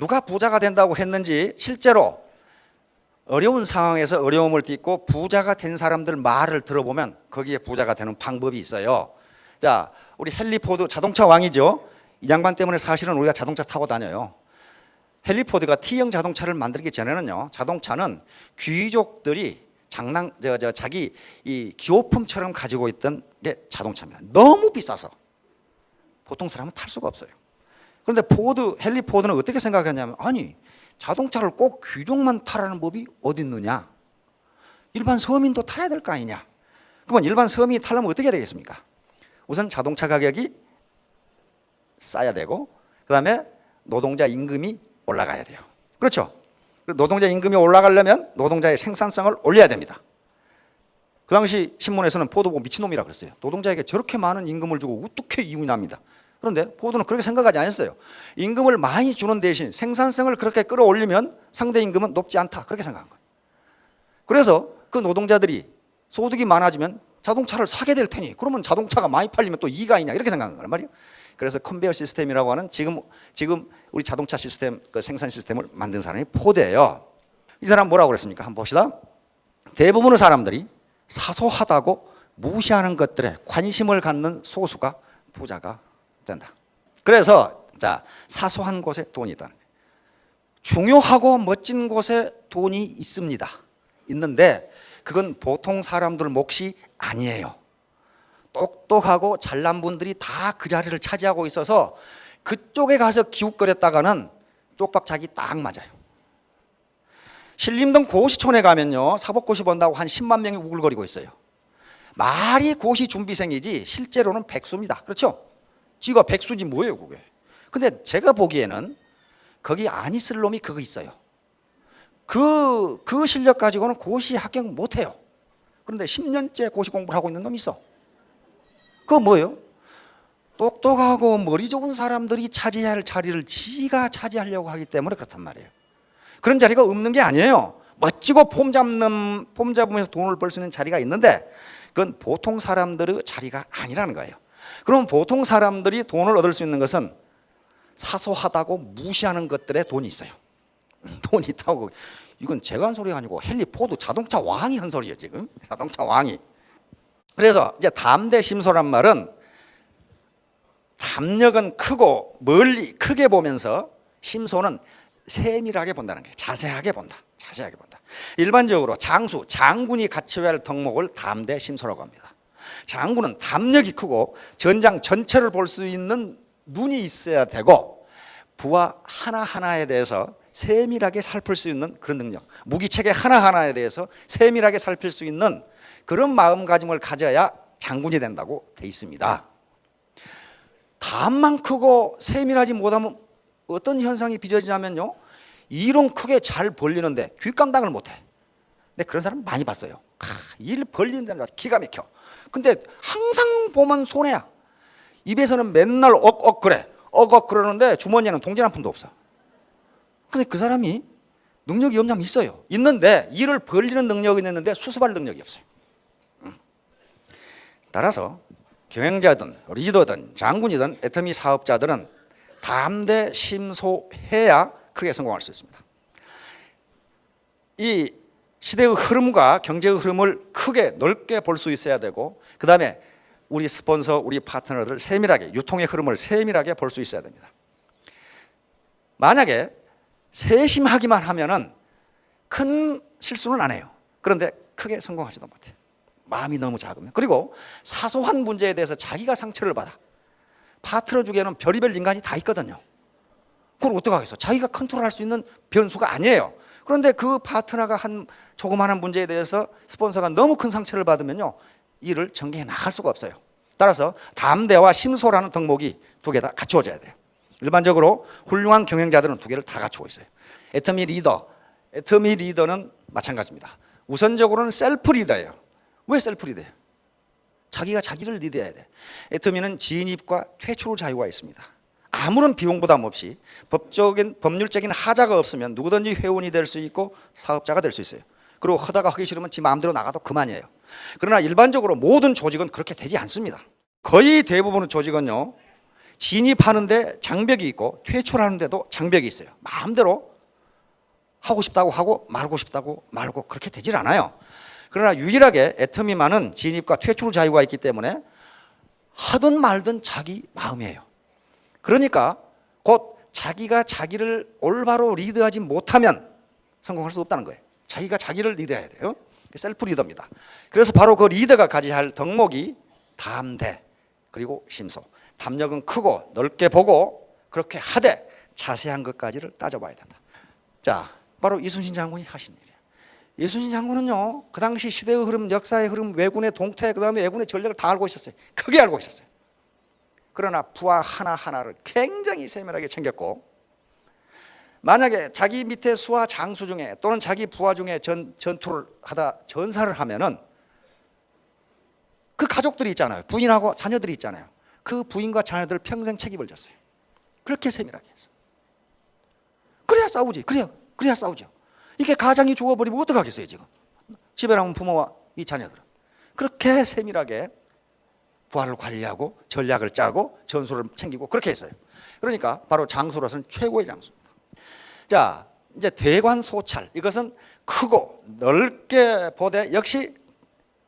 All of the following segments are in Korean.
누가 부자가 된다고 했는지 실제로 어려운 상황에서 어려움을 딛고 부자가 된 사람들 말을 들어보면 거기에 부자가 되는 방법이 있어요. 자, 우리 헨리 포드 자동차 왕이죠. 이 양반 때문에 사실은 우리가 자동차 타고 다녀요. 헨리 포드가 T형 자동차를 만들기 전에는요, 자동차는 귀족들이 자기 이 기호품처럼 가지고 있던 게 자동차입니다. 너무 비싸서 보통 사람은 탈 수가 없어요. 그런데 헨리 포드는 어떻게 생각했냐면, 아니, 자동차를 꼭 귀족만 타라는 법이 어디 있느냐? 일반 서민도 타야 될 거 아니냐? 그러면 일반 서민이 타려면 어떻게 해야 되겠습니까? 우선 자동차 가격이 싸야 되고, 그 다음에 노동자 임금이 올라가야 돼요. 그렇죠? 노동자 임금이 올라가려면 노동자의 생산성을 올려야 됩니다. 그 당시 신문에서는 포드 보고 미친놈이라고 그랬어요. 노동자에게 저렇게 많은 임금을 주고 어떻게 이윤합니다. 그런데 포드는 그렇게 생각하지 않았어요. 임금을 많이 주는 대신 생산성을 그렇게 끌어올리면 상대 임금은 높지 않다, 그렇게 생각한 거예요. 그래서 그 노동자들이 소득이 많아지면 자동차를 사게 될 테니 그러면 자동차가 많이 팔리면 또 이익이 있냐, 이렇게 생각한 거란 말이에요. 그래서 컨베이어 시스템이라고 하는 지금 우리 자동차 시스템, 그 생산 시스템을 만든 사람이 포드예요. 이 사람 뭐라고 그랬습니까? 한번 봅시다. 대부분의 사람들이 사소하다고 무시하는 것들에 관심을 갖는 소수가 부자가 된다. 그래서 자, 사소한 곳에 돈이 있다. 중요하고 멋진 곳에 돈이 있습니다. 있는데 그건 보통 사람들 몫이 아니에요. 똑똑하고 잘난 분들이 다 그 자리를 차지하고 있어서 그쪽에 가서 기웃거렸다가는 쪽박차기 딱 맞아요. 신림동 고시촌에 가면요, 사법고시 본다고 한 10만 명이 우글거리고 있어요. 말이 고시 준비생이지 실제로는 백수입니다. 그렇죠? 지가 백수지 뭐예요 그게. 근데 제가 보기에는 거기 안 있을 놈이 그거 있어요. 그 실력 가지고는 고시 합격 못해요. 그런데 10년째 고시 공부를 하고 있는 놈이 있어. 그거 뭐예요? 똑똑하고 머리 좋은 사람들이 차지해야 할 자리를 지가 차지하려고 하기 때문에 그렇단 말이에요. 그런 자리가 없는 게 아니에요. 멋지고 폼 잡으면서 돈을 벌 수 있는 자리가 있는데 그건 보통 사람들의 자리가 아니라는 거예요. 그럼 보통 사람들이 돈을 얻을 수 있는 것은 사소하다고 무시하는 것들에 돈이 있어요. 돈이 있다고. 이건 제가 한 소리가 아니고 헨리 포드 자동차 왕이 한 소리예요. 지금 자동차 왕이. 그래서 이제 담대심소란 말은 담력은 크고 멀리 크게 보면서 심소는 세밀하게 본다는 거예요. 자세하게 본다. 자세하게 본다. 일반적으로 장군이 갖춰야 할 덕목을 담대심소라고 합니다. 장군은 담력이 크고 전장 전체를 볼 수 있는 눈이 있어야 되고 부하 하나하나에 대해서 세밀하게 살필 수 있는 그런 능력, 무기체계 하나하나에 대해서 세밀하게 살필 수 있는 그런 마음가짐을 가져야 장군이 된다고 돼 있습니다. 담만 크고 세밀하지 못하면 어떤 현상이 빚어지냐면요, 일은 크게 잘 벌리는데 뒷감당을 못해. 근데 그런 사람 많이 봤어요. 일 벌리는 데는 기가 막혀. 근데 항상 보면 손해야. 입에서는 맨날 억억 그래. 억억 그러는데 주머니에는 동전 한 푼도 없어. 근데 그 사람이 능력이 없냐면 있어요. 있는데 일을 벌리는 능력이 있는데 수습할 능력이 없어요. 따라서 경영자든 리더든 장군이든 애터미 사업자들은 담대심소해야 크게 성공할 수 있습니다. 이 시대의 흐름과 경제의 흐름을 크게 넓게 볼 수 있어야 되고, 그 다음에 우리 스폰서, 우리 파트너들 세밀하게, 유통의 흐름을 세밀하게 볼 수 있어야 됩니다. 만약에 세심하기만 하면은 큰 실수는 안 해요. 그런데 크게 성공하지도 못해요. 마음이 너무 작으면. 그리고 사소한 문제에 대해서 자기가 상처를 받아. 파트너 중에는 별의별 인간이 다 있거든요. 그걸 어떡하겠어? 자기가 컨트롤할 수 있는 변수가 아니에요. 그런데 그 파트너가 한 조그마한 문제에 대해서 스폰서가 너무 큰 상처를 받으면요, 일을 전개해 나갈 수가 없어요. 따라서 담대와 심소라는 덕목이 두 개 다 갖추어져야 돼요. 일반적으로 훌륭한 경영자들은 두 개를 다 갖추고 있어요. 애터미 리더는 마찬가지입니다. 우선적으로는 셀프 리더예요. 왜 셀프 리더예요? 자기가 자기를 리드해야 돼. 애터미는 진입과 퇴출 자유가 있습니다. 아무런 비용 부담 없이 법률적인 하자가 없으면 누구든지 회원이 될 수 있고 사업자가 될 수 있어요. 그리고 하다가 하기 싫으면 지 마음대로 나가도 그만이에요. 그러나 일반적으로 모든 조직은 그렇게 되지 않습니다. 거의 대부분의 조직은요, 진입하는데 장벽이 있고 퇴출하는데도 장벽이 있어요. 마음대로 하고 싶다고 하고 말고 싶다고 말고 그렇게 되질 않아요. 그러나 유일하게 애터미만은 진입과 퇴출 자유가 있기 때문에 하든 말든 자기 마음이에요. 그러니까 곧 자기가 자기를 올바로 리드하지 못하면 성공할 수 없다는 거예요. 자기가 자기를 리드해야 돼요. 셀프 리더입니다. 그래서 바로 그 리더가 가져야 할 덕목이 담대 그리고 심소. 담력은 크고 넓게 보고 그렇게 하되 자세한 것까지를 따져봐야 된다. 자, 바로 이순신 장군이 하신 일이에요. 이순신 장군은요, 그 당시 시대의 흐름, 역사의 흐름, 왜군의 동태, 그 다음에 왜군의 전략을 다 알고 있었어요. 크게 알고 있었어요. 그러나 부하 하나하나를 굉장히 세밀하게 챙겼고, 만약에 자기 밑에 수하 장수 중에 또는 자기 부하 중에 전투를 하다 전사를 하면은 그 가족들이 있잖아요. 부인하고 자녀들이 있잖아요. 그 부인과 자녀들 평생 책임을 졌어요. 그렇게 세밀하게 했어요. 그래야 싸우지. 그래야 싸우죠. 이게 가장이 죽어버리면 어떡하겠어요 지금. 집에 남은 부모와 이 자녀들은. 그렇게 세밀하게 부하를 관리하고 전략을 짜고 전술을 챙기고 그렇게 했어요. 그러니까 바로 장수로서는 최고의 장수입니다. 자, 이제 대관소찰. 이것은 크고 넓게 보되 역시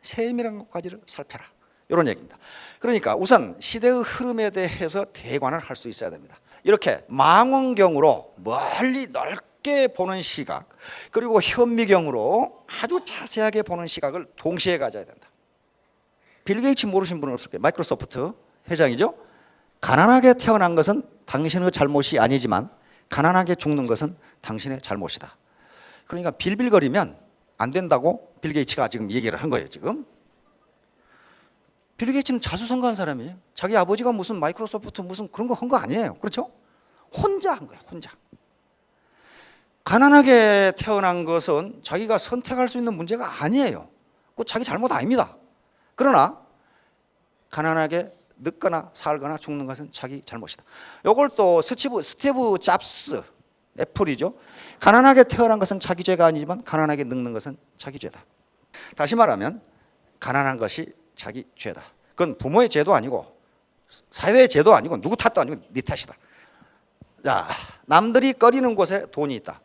세밀한 것까지를 살펴라. 이런 얘기입니다. 그러니까 우선 시대의 흐름에 대해서 대관을 할 수 있어야 됩니다. 이렇게 망원경으로 멀리 넓게 보는 시각, 그리고 현미경으로 아주 자세하게 보는 시각을 동시에 가져야 된다. 빌 게이츠 모르신 분은 없을 거예요. 마이크로소프트 회장이죠. 가난하게 태어난 것은 당신의 잘못이 아니지만 가난하게 죽는 것은 당신의 잘못이다. 그러니까 빌빌거리면 안 된다고 빌 게이츠가 지금 얘기를 한 거예요. 지금 빌 게이츠는 자수성가한 사람이에요. 자기 아버지가 무슨 마이크로소프트 무슨 그런 거 한 거 아니에요. 그렇죠? 혼자 한 거예요. 혼자. 가난하게 태어난 것은 자기가 선택할 수 있는 문제가 아니에요. 그거 자기 잘못 아닙니다. 그러나 가난하게 늙거나 살거나 죽는 것은 자기 잘못이다. 이걸 또 스티브 잡스, 애플이죠. 가난하게 태어난 것은 자기 죄가 아니지만 가난하게 늙는 것은 자기 죄다. 다시 말하면 가난한 것이 자기 죄다. 그건 부모의 죄도 아니고 사회의 죄도 아니고 누구 탓도 아니고 네 탓이다. 자, 남들이 꺼리는 곳에 돈이 있다.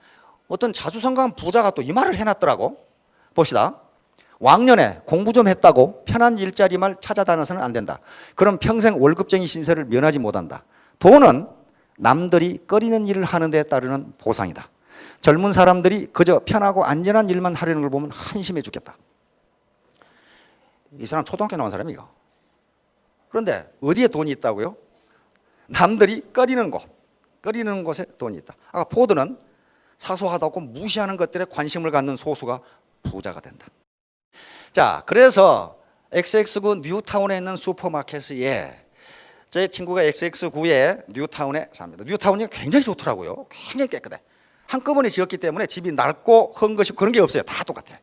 어떤 자수성가한 부자가 또 이 말을 해놨더라고. 봅시다. 왕년에 공부 좀 했다고 편한 일자리만 찾아다녀서는 안 된다. 그럼 평생 월급쟁이 신세를 면하지 못한다. 돈은 남들이 꺼리는 일을 하는 데 따르는 보상이다. 젊은 사람들이 그저 편하고 안전한 일만 하려는 걸 보면 한심해 죽겠다. 이 사람 초등학교 나온 사람이에요. 그런데 어디에 돈이 있다고요? 남들이 꺼리는 곳에 돈이 있다. 아까 포드는 사소하다고 무시하는 것들에 관심을 갖는 소수가 부자가 된다. 자, 그래서 XX9 뉴타운에 있는 슈퍼마켓에 제 친구가 XX9에 뉴타운에 삽니다. 뉴타운이 굉장히 좋더라고요. 굉장히 깨끗해. 한꺼번에 지었기 때문에 집이 낡고 헝것이 그런 게 없어요. 다 똑같아.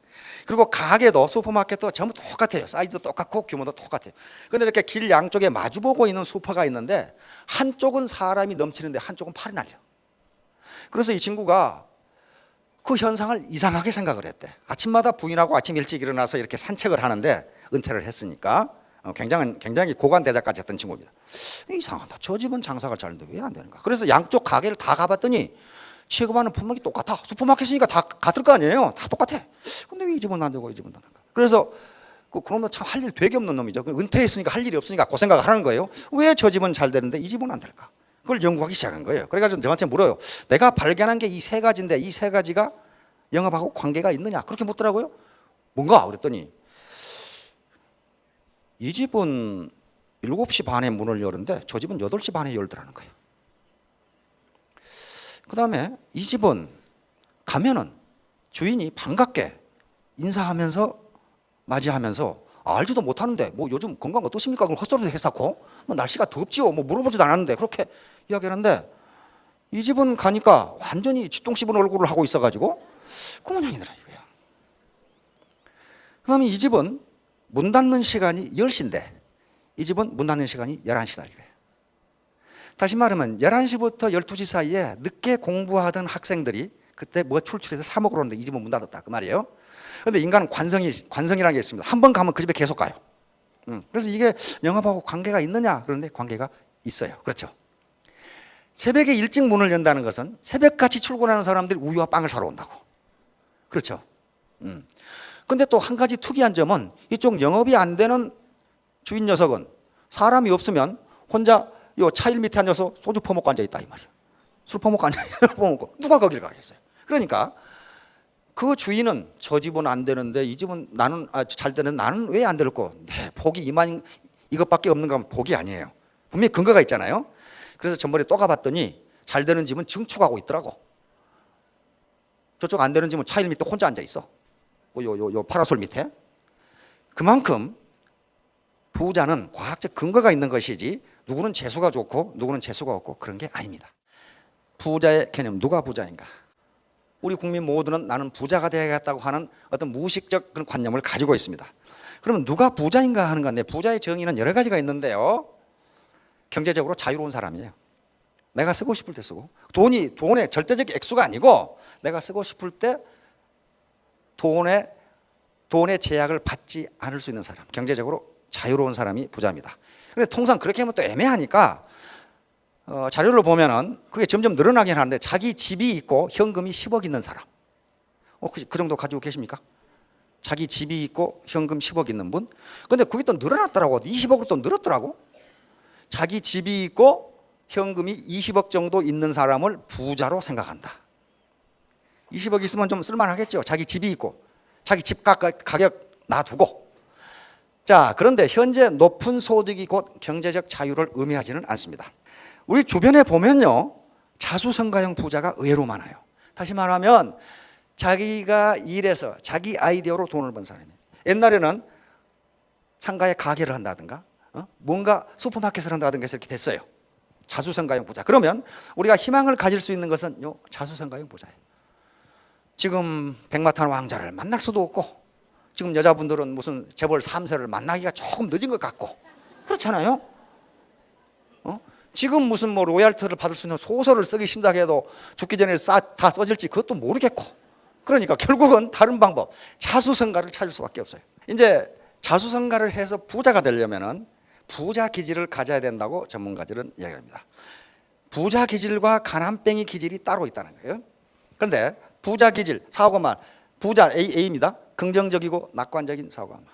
그리고 가게도 슈퍼마켓도 전부 똑같아요. 사이즈도 똑같고 규모도 똑같아요. 그런데 이렇게 길 양쪽에 마주보고 있는 슈퍼가 있는데 한쪽은 사람이 넘치는데 한쪽은 팔이 날려. 그래서 이 친구가 그 현상을 이상하게 생각을 했대. 아침마다 부인하고 아침 일찍 일어나서 이렇게 산책을 하는데 은퇴를 했으니까 굉장히 고관대작까지 했던 친구입니다. 이상하다. 저 집은 장사가 잘 되는데 왜 안 되는가. 그래서 양쪽 가게를 다 가봤더니 취급하는 품목이 똑같아. 슈퍼마켓이니까 다 같을 거 아니에요. 다 똑같아. 근데 왜 이 집은 안 되고 이 집은 안 되는가. 그래서 그놈은 참 할 일 되게 없는 놈이죠. 은퇴했으니까 할 일이 없으니까 그 생각을 하는 거예요. 왜 저 집은 잘 되는데 이 집은 안 될까. 그걸 연구하기 시작한 거예요. 그래가지고 저한테 물어요. 내가 발견한 게 이 세 가지인데 이 세 가지가 영업하고 관계가 있느냐. 그렇게 묻더라고요. 뭔가 그랬더니 이 집은 7시 반에 문을 열는데 저 집은 8시 반에 열더라는 거예요. 그 다음에 이 집은 가면은 주인이 반갑게 인사하면서 맞이하면서 알지도 못하는데 뭐 요즘 건강 어떠십니까? 그걸 헛소리도 했었고 뭐 날씨가 덥지요? 뭐 물어보지도 않았는데 그렇게 이야기하는데 이 집은 가니까 완전히 쥐똥 씹은 얼굴을 하고 있어가지고 그 모양이더라 이거야. 그 다음에 이 집은 문 닫는 시간이 10시인데 이 집은 문 닫는 시간이 11시다 이거예요. 다시 말하면 11시부터 12시 사이에 늦게 공부하던 학생들이 그때 뭐 출출해서 사 먹으러 오는데 이 집은 문 닫았다 그 말이에요. 그런데 인간은 관성이라는 게 있습니다. 한 번 가면 그 집에 계속 가요. 그래서 이게 영업하고 관계가 있느냐? 그런데 관계가 있어요. 그렇죠? 새벽에 일찍 문을 연다는 것은 새벽같이 출근하는 사람들이 우유와 빵을 사러 온다고. 그렇죠? 근데 또 한 가지 특이한 점은 이쪽 영업이 안 되는 주인 녀석은 사람이 없으면 혼자 요 차일 밑에 앉아서 소주 퍼먹고 앉아있다 이 말이에요. 술 퍼먹고 앉아있고 누가 거길 가겠어요. 그러니까 그 주인은 저 집은 안 되는데 이 집은 나는 잘 되는데 나는 왜 안 될까? 네, 복이 이것밖에 없는가 하면 복이 아니에요. 분명히 근거가 있잖아요. 그래서 전번에 또 가봤더니 잘 되는 집은 증축하고 있더라고. 저쪽 안 되는 집은 차일 밑에 혼자 앉아있어. 요 파라솔 밑에. 그만큼 부자는 과학적 근거가 있는 것이지 누구는 재수가 좋고 누구는 재수가 없고 그런 게 아닙니다. 부자의 개념, 누가 부자인가? 우리 국민 모두는 나는 부자가 되어야겠다고 하는 어떤 무의식적 그런 관념을 가지고 있습니다. 그러면 누가 부자인가 하는 건데 부자의 정의는 여러 가지가 있는데요. 경제적으로 자유로운 사람이에요. 내가 쓰고 싶을 때 쓰고 돈의 절대적 액수가 아니고 내가 쓰고 싶을 때 돈의 제약을 받지 않을 수 있는 사람, 경제적으로 자유로운 사람이 부자입니다. 그런데 통상 그렇게 하면 또 애매하니까 자료를 보면은 그게 점점 늘어나긴 하는데 자기 집이 있고 현금이 10억 있는 사람, 그 정도 가지고 계십니까? 자기 집이 있고 현금 10억 있는 분? 근데 그게 또 늘어났더라고. 20억으로 또 늘었더라고. 자기 집이 있고 현금이 20억 정도 있는 사람을 부자로 생각한다. 20억 있으면 좀 쓸만하겠죠. 자기 집이 있고 자기 집 가격 놔두고. 자, 그런데 현재 높은 소득이 곧 경제적 자유를 의미하지는 않습니다. 우리 주변에 보면요, 자수성가형 부자가 의외로 많아요. 다시 말하면 자기가 일해서 자기 아이디어로 돈을 번 사람이에요. 옛날에는 상가에 가게를 한다든가 뭔가 슈퍼마켓을 한다든가 해서 이렇게 됐어요. 자수성가형 부자. 그러면 우리가 희망을 가질 수 있는 것은 요 자수성가형 부자예요. 지금 백마탄 왕자를 만날 수도 없고 지금 여자분들은 무슨 재벌 3세를 만나기가 조금 늦은 것 같고 그렇잖아요. 지금 무슨 뭐 로얄티를 받을 수 있는 소설을 쓰기 신작해도 죽기 전에 다 써질지 그것도 모르겠고, 그러니까 결국은 다른 방법, 자수성가를 찾을 수밖에 없어요. 이제 자수성가를 해서 부자가 되려면은 부자 기질을 가져야 된다고 전문가들은 이야기합니다. 부자 기질과 가난뱅이 기질이 따로 있다는 거예요. 그런데 부자 기질, 사고만 부자 A입니다. 긍정적이고 낙관적인 사고만.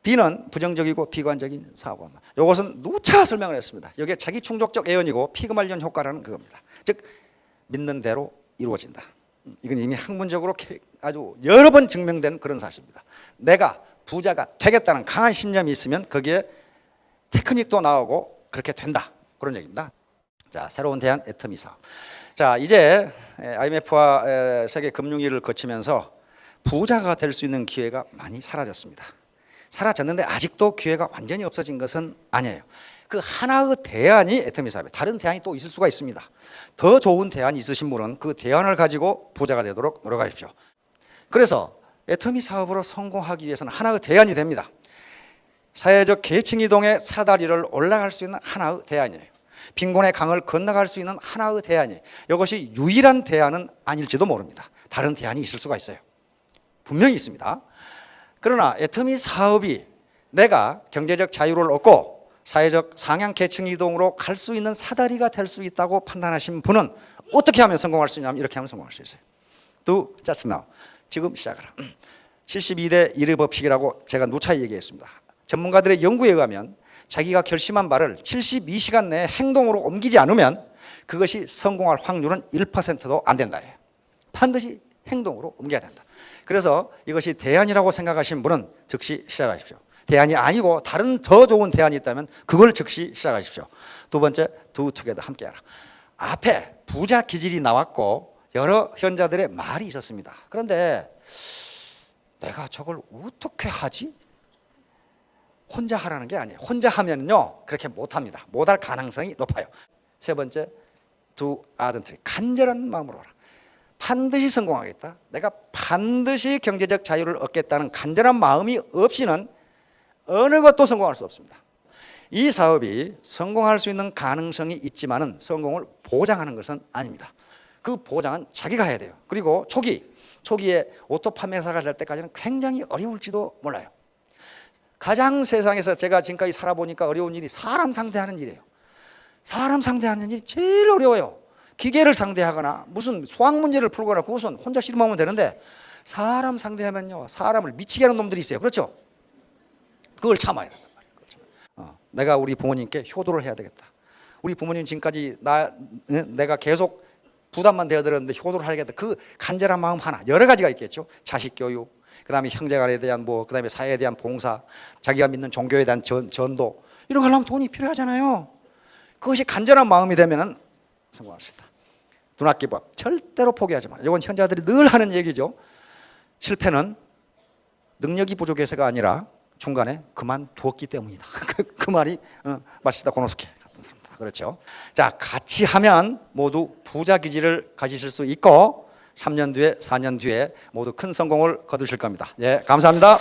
B는 부정적이고 비관적인 사고만. 이것은 누차 설명을 했습니다. 이게 자기 충족적 예언이고 피그말리온 효과라는 그겁니다. 즉 믿는 대로 이루어진다. 이건 이미 학문적으로 아주 여러 번 증명된 그런 사실입니다. 내가 부자가 되겠다는 강한 신념이 있으면 거기에 테크닉도 나오고 그렇게 된다. 그런 얘기입니다. 자, 새로운 대안 애터미 사업. 자, 이제 IMF와 세계 금융위기를 거치면서 부자가 될 수 있는 기회가 많이 사라졌습니다. 사라졌는데 아직도 기회가 완전히 없어진 것은 아니에요. 그 하나의 대안이 애터미 사업이에요. 다른 대안이 또 있을 수가 있습니다. 더 좋은 대안이 있으신 분은 그 대안을 가지고 부자가 되도록 노력하십시오. 그래서 애터미 사업으로 성공하기 위해서는 하나의 대안이 됩니다. 사회적 계층 이동의 사다리를 올라갈 수 있는 하나의 대안이에요. 빈곤의 강을 건너갈 수 있는 하나의 대안이에요. 이것이 유일한 대안은 아닐지도 모릅니다. 다른 대안이 있을 수가 있어요. 분명히 있습니다. 그러나 애터미 사업이 내가 경제적 자유를 얻고 사회적 상향 계층 이동으로 갈 수 있는 사다리가 될 수 있다고 판단하신 분은 어떻게 하면 성공할 수 있냐면 이렇게 하면 성공할 수 있어요. Do just now. 지금 시작하라. 72대 1의 법칙이라고 제가 누차 얘기했습니다. 전문가들의 연구에 의하면 자기가 결심한 바를 72시간 내에 행동으로 옮기지 않으면 그것이 성공할 확률은 1%도 안 된다. 반드시 행동으로 옮겨야 된다. 그래서 이것이 대안이라고 생각하시는 분은 즉시 시작하십시오. 대안이 아니고 다른 더 좋은 대안이 있다면 그걸 즉시 시작하십시오. 두 번째, do together, 함께하라. 앞에 부자 기질이 나왔고 여러 현자들의 말이 있었습니다. 그런데 내가 저걸 어떻게 하지? 혼자 하라는 게 아니에요. 혼자 하면요 그렇게 못합니다. 못할 가능성이 높아요. 세 번째, do ardently, 간절한 마음으로 하라. 반드시 성공하겠다. 내가 반드시 경제적 자유를 얻겠다는 간절한 마음이 없이는 어느 것도 성공할 수 없습니다. 이 사업이 성공할 수 있는 가능성이 있지만은 성공을 보장하는 것은 아닙니다. 그 보장은 자기가 해야 돼요. 그리고 초기에 오토 판매사가 될 때까지는 굉장히 어려울지도 몰라요. 가장 세상에서 제가 지금까지 살아보니까 어려운 일이 사람 상대하는 일이에요. 사람 상대하는 일이 제일 어려워요. 기계를 상대하거나 무슨 수학 문제를 풀거나 그것은 혼자 씨름하면 되는데 사람 상대하면요, 사람을 미치게 하는 놈들이 있어요. 그렇죠? 그걸 참아야 된단 말이에요. 내가 우리 부모님께 효도를 해야 되겠다. 우리 부모님 지금까지 내가 계속 부담만 되어드렸는데 효도를 하겠다. 그 간절한 마음 하나, 여러 가지가 있겠죠. 자식 교육, 그다음에 형제간에 대한 그다음에 사회에 대한 봉사, 자기가 믿는 종교에 대한 전도, 이런 거 하려면 돈이 필요하잖아요. 그것이 간절한 마음이 되면은 성공할 수 있다. 눈앞기법 절대로 포기하지 마. 이건 현자들이 늘 하는 얘기죠. 실패는 능력이 부족해서가 아니라 중간에 그만두었기 때문이다. 그 말이 마시다 고노스케 같은 사람 다 그렇죠. 자, 같이 하면 모두 부자 기질을 가지실 수 있고 3년 뒤에 4년 뒤에 모두 큰 성공을 거두실 겁니다. 예, 감사합니다.